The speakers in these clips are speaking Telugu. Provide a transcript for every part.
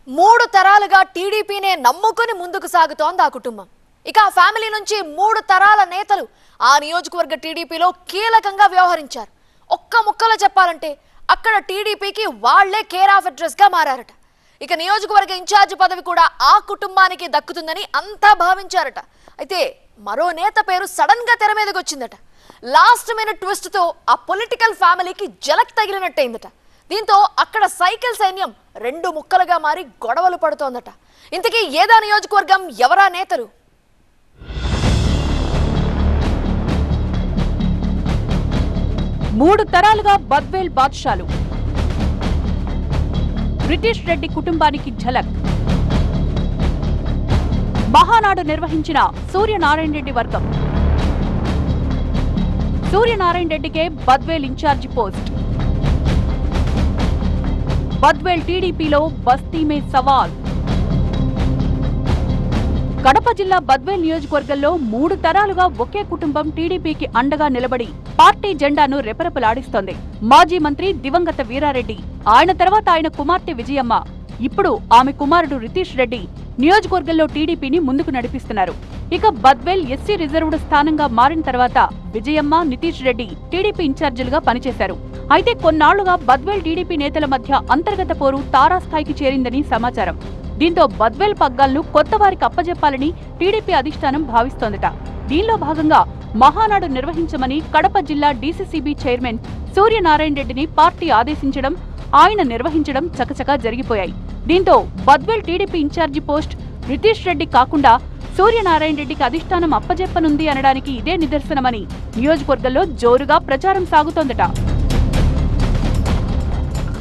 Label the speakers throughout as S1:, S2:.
S1: మూడు తరాలుగా టీడీపీనే నమ్ముకొని ముందుకు సాగుతోంది ఆ కుటుంబం. ఇక ఆ ఫ్యామిలీ నుంచి మూడు తరాల నేతలు ఆ నియోజకవర్గ టీడీపీలో కీలకంగా వ్యవహరించారు. ఒక్క ముక్కలో చెప్పాలంటే అక్కడ టీడీపీకి వాళ్లే కేర్ ఆఫ్ అడ్రస్ గా మారారట. ఇక నియోజకవర్గ ఇన్ఛార్జ్ పదవి కూడా ఆ కుటుంబానికి దక్కుతుందని అంతా భావించారట. అయితే మరో నేత పేరు సడన్ గా తెర మీదకి వచ్చిందట. లాస్ట్ మినిట్ ట్విస్ట్ తో ఆ పొలిటికల్ ఫ్యామిలీకి జలక్ తగిలినట్టయిందట. దీంతో అక్కడ సైకిల్ సైన్యం రెండు ముక్కలుగా మారి గొడవలు పడుతోందట. ఇంతకీ ఏదా నియోజకవర్గం, ఎవరా నేతలు?
S2: మూడు తరాలుగా బద్వేల్ బాద్షాలు. బ్రిటిష్ రెడ్డి కుటుంబానికి ఝలక్. మహానాడు నిర్వహించిన సూర్యనారాయణ రెడ్డి వర్గం. సూర్యనారాయణ రెడ్డికే బద్వేల్ ఇన్ఛార్జి పోస్ట్. బద్వేల్ టీడీపీలో బస్తీ మే సవాల్. కడప జిల్లా బద్వేల్ నియోజకవర్గంలో మూడు తరాలుగా ఒకే కుటుంబం టీడీపీకి అండగా నిలబడి పార్టీ జెండాను రెపరెపలాడిస్తోంది. మాజీ మంత్రి దివంగత వీరారెడ్డి, ఆయన తర్వాత ఆయన కుమార్తె విజయమ్మ, ఇప్పుడు ఆమె కుమారుడు రితీష్ రెడ్డి నియోజకవర్గంలో టీడీపీని ముందుకు నడిపిస్తున్నారు. ఇక బద్వేల్ ఎస్సీ రిజర్వ్డ్ స్థానంగా మారిన తర్వాత విజయమ్మ, నితీష్ రెడ్డి టీడీపీ ఇన్ఛార్జీలుగా పనిచేశారు. అయితే కొన్నాళ్లుగా బద్వేల్ టీడీపీ నేతల మధ్య అంతర్గత పోరు తారాస్థాయికి చేరిందని సమాచారం. దీంతో బద్వేల్ పగ్గాలను కొత్త వారికి అప్పజెప్పాలని టీడీపీ అధిష్టానం భావిస్తోందట. దీనిలో భాగంగా మహానాడు నిర్వహించమని కడప జిల్లా డీసీసీబీ చైర్మన్ సూర్యనారాయణ రెడ్డిని పార్టీ ఆదేశించడం, ఆయన నిర్వహించడం చకచకా జరిగిపోయాయి. దీంతో Badvel TDP incharge post Ritish Reddy కాకుండా సూర్యనారాయణ రెడ్డికి అధిష్టానం అప్పజెప్పనుంది అనడానికి ఇదే నిదర్శనమని నియోజకవర్గంలో జోరుగా ప్రచారం సాగుతోందట.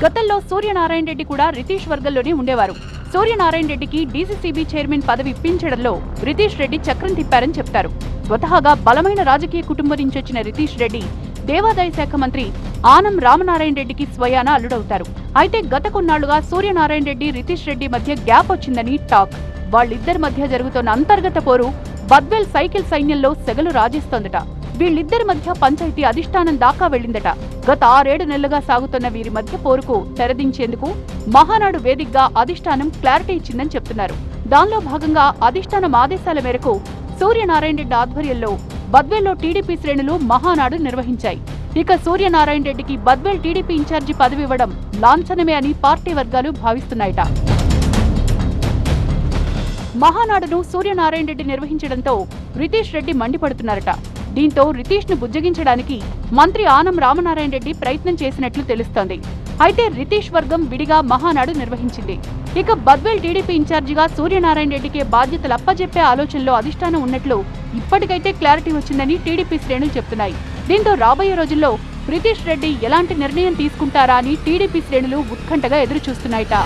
S2: గతంలో సూర్యనారాయణ రెడ్డి కూడా రితీష్ వర్గంలోనే ఉండేవారు. సూర్యనారాయణ రెడ్డికి డీసీసీబీ చైర్మన్ పదవి ఇప్పించడంలో రితీష్ రెడ్డి చక్రం తిప్పారని చెప్తారు. స్వతహాగా బలమైన రాజకీయ కుటుంబం నుంచి వచ్చిన రితీష్ రెడ్డి దేవాదాయ శాఖ మంత్రి ఆనం రామనారాయణ రెడ్డికి స్వయాన అల్లుడవుతారు. అయితే గత కొన్నాళ్లుగా సూర్యనారాయణ రెడ్డి, రితీష్ రెడ్డి మధ్య గ్యాప్ వచ్చిందని టాక్. వాళ్ళిద్దరి మధ్య జరుగుతున్న అంతర్గత పోరు బద్వేల్ సైకిల్ సైన్యంలో సెగలు రాజేస్తోందట. వీళ్ళిద్దరి మధ్య పంచాయతీ అధిష్టానం దాకా వెళ్లిందట. గత 6-7 నెలలుగా సాగుతున్న వీరి మధ్య పోరుకు తెరదించేందుకు మహానాడు వేదికగా అధిష్టానం క్లారిటీ ఇచ్చిందని చెప్తున్నారు. దానిలో భాగంగా అధిష్టానం ఆదేశాల మేరకు సూర్యనారాయణ రెడ్డి ఆధ్వర్యంలో బద్వేల్లో టీడీపీ శ్రేణులు మహానాడు నిర్వహించాయి. ఇక సూర్యనారాయణ రెడ్డికి బద్వేల్ టీడీపీ ఇన్ఛార్జి పదవి ఇవ్వడం లాంఛనమే అని పార్టీ వర్గాలు భావిస్తున్నాయట. మహానాడును సూర్యనారాయణ రెడ్డి నిర్వహించడంతో రితీష్ రెడ్డి మండిపడుతున్నారట. దీంతో రితీష్ ను బుజ్జగించడానికి మంత్రి ఆనం రామనారాయణ రెడ్డి ప్రయత్నం చేసినట్లు తెలుస్తోంది. అయితే రితీష్ వర్గం విడిగా మహానాడు నిర్వహించింది. ఇక బద్వేల్ టీడీపీ ఇన్ఛార్జిగా సూర్యనారాయణ రెడ్డికే బాధ్యతలు అప్పజెప్పే ఆలోచనలో అధిష్టానం ఉన్నట్లు ఇప్పటికైతే క్లారిటీ వచ్చిందని టీడీపీ శ్రేణులు చెప్తున్నాయి. దీంతో రాబోయే రోజుల్లో రితీష్ రెడ్డి ఎలాంటి నిర్ణయం తీసుకుంటారా అని టీడీపీ శ్రేణులు ఉత్కంఠగా ఎదురుచూస్తున్నాయట.